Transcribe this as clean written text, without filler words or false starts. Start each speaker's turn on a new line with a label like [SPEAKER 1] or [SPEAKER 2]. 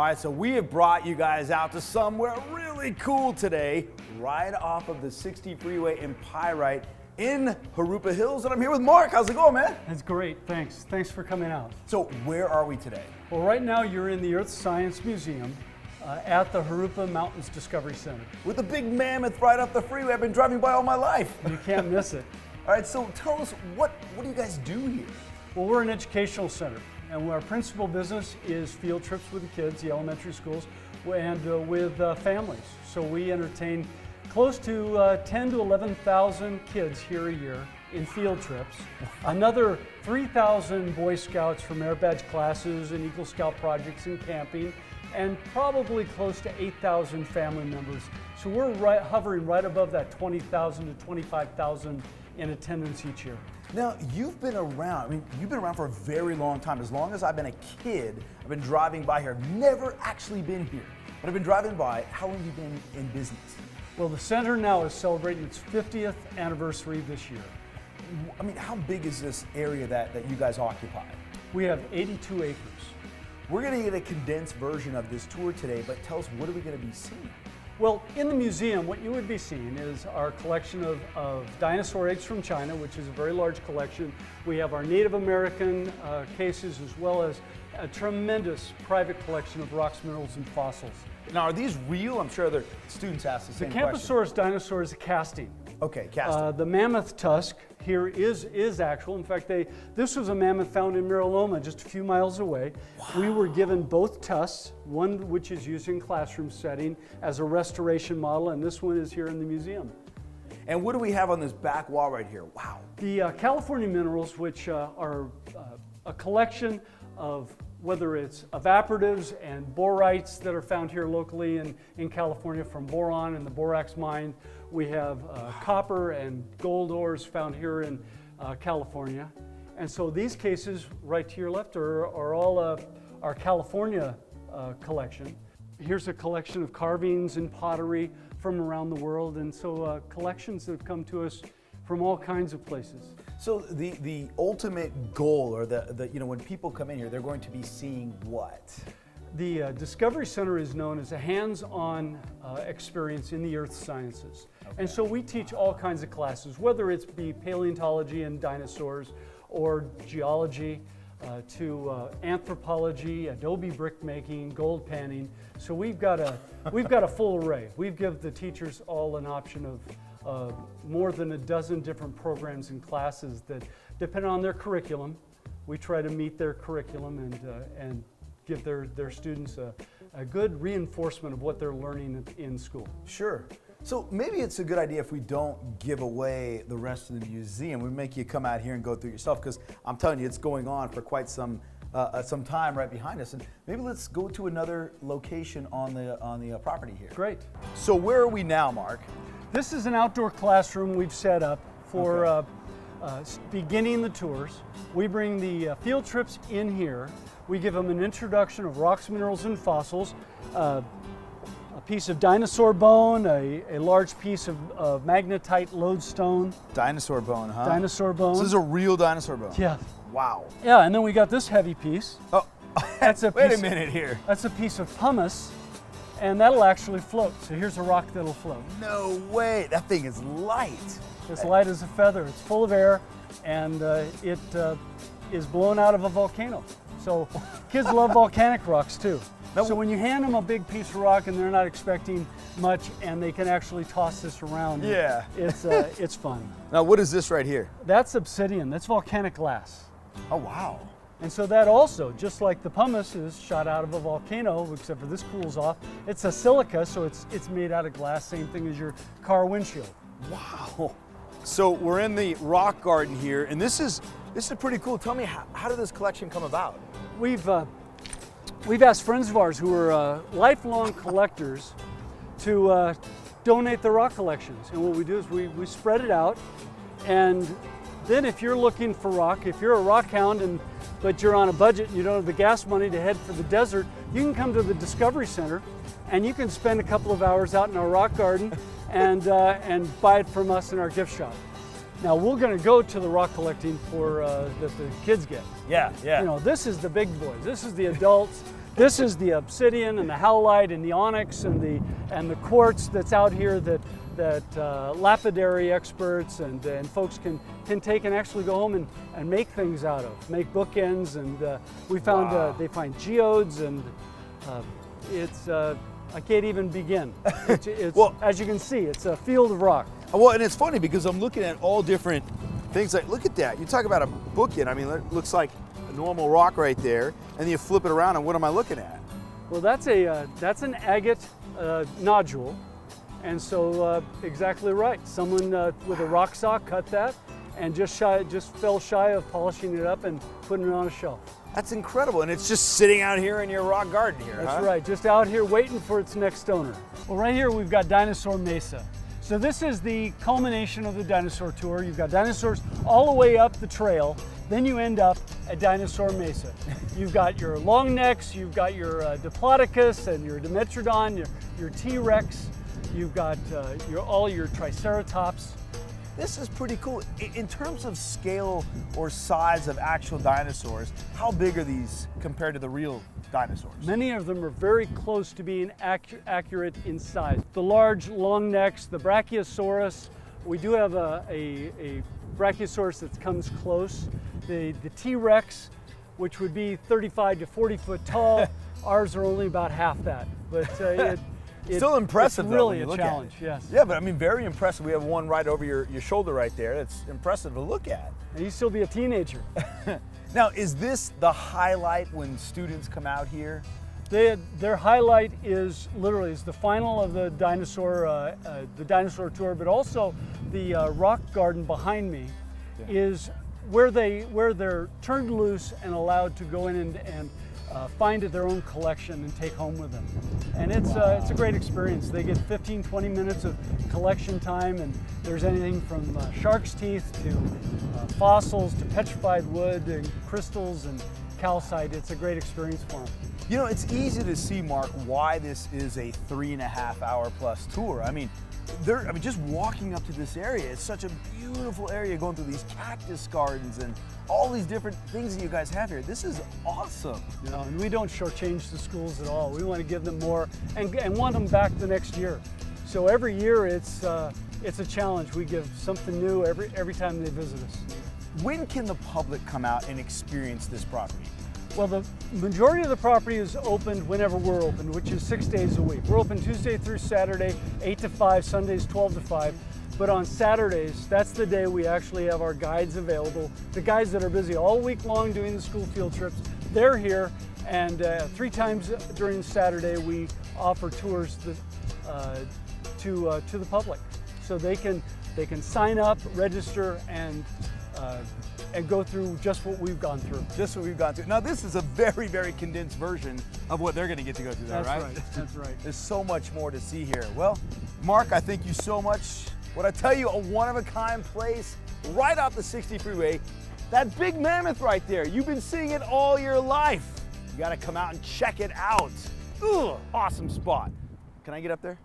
[SPEAKER 1] All right, so we have brought you guys out to somewhere really cool today, right off of the 60 freeway in Pyrite in Jurupa Hills, and I'm here with Mark. How's it going, man?
[SPEAKER 2] That's great, thanks. Thanks for coming out.
[SPEAKER 1] So where are we today?
[SPEAKER 2] Well, right now you're in the Earth Science Museum at the Jurupa Mountains Discovery Center.
[SPEAKER 1] With the big mammoth right off the freeway I've been driving by all my life.
[SPEAKER 2] You can't miss it.
[SPEAKER 1] All right, so tell us, what do you guys do here?
[SPEAKER 2] Well, we're an educational center, and our principal business is field trips with the kids, the elementary schools, and with families. So we entertain close to 10 to 11,000 kids here a year in field trips. Another 3,000 Boy Scouts from Air Badge classes and Eagle Scout projects and camping, and probably close to 8,000 family members. So we're hovering right above that 20,000 to 25,000 in attendance each year.
[SPEAKER 1] Now, you've been around, you've been around for a very long time. As long as I've been a kid, I've been driving by here. I've never actually been here, but I've been driving by. How long have you been in business?
[SPEAKER 2] Well, the center now is celebrating its 50th anniversary this year.
[SPEAKER 1] How big is this area that you guys occupy?
[SPEAKER 2] We have 82 acres.
[SPEAKER 1] We're going to get a condensed version of this tour today, but tell us, what are we going to be seeing?
[SPEAKER 2] Well, in the museum, what you would be seeing is our collection of dinosaur eggs from China, which is a very large collection. We have our Native American cases, as well as a tremendous private collection of rocks, minerals, and fossils.
[SPEAKER 1] Now, are these real? I'm sure other students ask the same question.
[SPEAKER 2] The Camposaurus dinosaur is a casting.
[SPEAKER 1] Okay, casting.
[SPEAKER 2] The Mammoth Tusk here is actual. In fact, this was a mammoth found in Miraloma, just a few miles away. Wow. We were given both tusks, one which is used in classroom setting as a restoration model, and this one is here in the museum.
[SPEAKER 1] And what do we have on this back wall right here? Wow.
[SPEAKER 2] The California minerals, which are a collection of whether it's evaporatives and borites that are found here locally in California from boron and the borax mine. We have copper and gold ores found here in California. And so these cases right to your left are all our California collection. Here's a collection of carvings and pottery from around the world, and so collections that have come to us from all kinds of places.
[SPEAKER 1] So the ultimate goal, or when people come in here, they're going to be seeing what?
[SPEAKER 2] The Discovery Center is known as a hands-on experience in the earth sciences. Okay. And so we teach all kinds of classes, whether it's be paleontology and dinosaurs, or geology, to anthropology, adobe brick making, gold panning. So we've got a full array. We've given the teachers all an option of more than a dozen different programs and classes that depend on their curriculum. We try to meet their curriculum and give their students a good reinforcement of what they're learning in school.
[SPEAKER 1] Sure. So maybe it's a good idea if we don't give away the rest of the museum. We make you come out here and go through it yourself, because I'm telling you, it's going on for quite some time right behind us. And maybe let's go to another location on the property here.
[SPEAKER 2] Great.
[SPEAKER 1] So where are we now, Mark?
[SPEAKER 2] This is an outdoor classroom we've set up for beginning the tours. We bring the field trips in here. We give them an introduction of rocks, minerals, and fossils, a piece of dinosaur bone, a large piece of magnetite lodestone.
[SPEAKER 1] Dinosaur bone, huh?
[SPEAKER 2] Dinosaur bone.
[SPEAKER 1] So this is a real dinosaur bone?
[SPEAKER 2] Yeah.
[SPEAKER 1] Wow.
[SPEAKER 2] Yeah, and then we got this heavy piece.
[SPEAKER 1] Oh,
[SPEAKER 2] that's a
[SPEAKER 1] wait a minute here.
[SPEAKER 2] That's a piece of pumice, and that'll actually float. So here's a rock that'll float.
[SPEAKER 1] No way, that thing is light.
[SPEAKER 2] It's light as a feather. It's full of air, and it is blown out of a volcano. So kids love volcanic rocks too. So when you hand them a big piece of rock and they're not expecting much, and they can actually toss this around,
[SPEAKER 1] yeah,
[SPEAKER 2] it's fun.
[SPEAKER 1] Now what is this right here?
[SPEAKER 2] That's obsidian. That's volcanic glass.
[SPEAKER 1] Oh wow.
[SPEAKER 2] And so that also, just like the pumice is shot out of a volcano, except for this cools off, it's a silica, so it's made out of glass, same thing as your car windshield.
[SPEAKER 1] Wow. So we're in the rock garden here, and this is pretty cool. Tell me, how did this collection come about?
[SPEAKER 2] We've asked friends of ours who are lifelong collectors to donate their rock collections. And what we do is we spread it out, and then if you're looking for rock, if you're a rock hound but you're on a budget and you don't have the gas money to head for the desert, you can come to the Discovery Center and you can spend a couple of hours out in our rock garden and buy it from us in our gift shop. Now we're going to go to the rock collecting that the kids get.
[SPEAKER 1] Yeah, yeah.
[SPEAKER 2] You know, this is the big boys. This is the adults. This is the obsidian and the howlite and the onyx and the quartz that's out here that lapidary experts and folks can take and actually go home and make things out of, make bookends. And we found they find geodes, and I can't even begin. It's
[SPEAKER 1] Well,
[SPEAKER 2] as you can see, it's a field of rock.
[SPEAKER 1] Well, and it's funny because I'm looking at all different things. Like, look at that. You talk about a bookend. I mean, it looks like a normal rock right there, and then you flip it around, and what am I looking at?
[SPEAKER 2] Well, that's an agate nodule, and so exactly right. Someone with a rock saw cut that, and just fell shy of polishing it up and putting it on a shelf.
[SPEAKER 1] That's incredible, and it's just sitting out here in your rock garden here.
[SPEAKER 2] That's right, just out here waiting for its next owner. Well, right here we've got Dinosaur Mesa. So this is the culmination of the dinosaur tour. You've got dinosaurs all the way up the trail, then you end up at Dinosaur Mesa. You've got your long necks, you've got your Diplodocus and your Dimetrodon, your T-Rex, you've got all your Triceratops.
[SPEAKER 1] This is pretty cool. In terms of scale or size of actual dinosaurs, how big are these compared to the real dinosaurs?
[SPEAKER 2] Many of them are very close to being accurate in size. The large long necks, the Brachiosaurus, we do have a Brachiosaurus that comes close. The T-Rex, which would be 35 to 40 foot tall, ours are only about half that. But
[SPEAKER 1] Still impressive,
[SPEAKER 2] it's
[SPEAKER 1] though,
[SPEAKER 2] really
[SPEAKER 1] when you
[SPEAKER 2] a
[SPEAKER 1] look at
[SPEAKER 2] challenge,
[SPEAKER 1] it.
[SPEAKER 2] yes.
[SPEAKER 1] Yeah, but I mean, very impressive. We have one right over your shoulder right there. That's impressive to look at.
[SPEAKER 2] And you still be a teenager.
[SPEAKER 1] Now, is this the highlight when students come out here?
[SPEAKER 2] Their highlight is literally the final of the dinosaur tour, but also the rock garden behind me is where they're turned loose and allowed to go in and find their own collection and take home with them. And it's a great experience. They get 15-20 minutes of collection time, and there's anything from shark's teeth to fossils to petrified wood and crystals and calcite. It's a great experience for them.
[SPEAKER 1] You know, it's easy to see, Mark, why this is a 3.5 hour plus tour. I mean, just walking up to this area, it's such a beautiful area, going through these cactus gardens and all these different things that you guys have here. This is awesome.
[SPEAKER 2] You know, and we don't shortchange the schools at all. We want to give them more and want them back the next year. So every year it's a challenge. We give something new every time they visit us.
[SPEAKER 1] When can the public come out and experience this property?
[SPEAKER 2] Well, the majority of the property is opened whenever we're open, which is 6 days a week. We're open Tuesday through Saturday, 8 to 5, Sundays 12 to 5. But on Saturdays, that's the day we actually have our guides available. The guides that are busy all week long doing the school field trips, they're here. And 3 times during Saturday, we offer tours to the public. So they can sign up, register, and go through just what we've gone through.
[SPEAKER 1] Just what we've gone through. Now, this is a very, very condensed version of what they're going to get to go through,
[SPEAKER 2] That's
[SPEAKER 1] right?
[SPEAKER 2] That's right.
[SPEAKER 1] There's so much more to see here. Well, Mark, I thank you so much. What I tell you, a one-of-a-kind place right off the 60 freeway. That big mammoth right there. You've been seeing it all your life. You got to come out and check it out. Ugh, awesome spot. Can I get up there?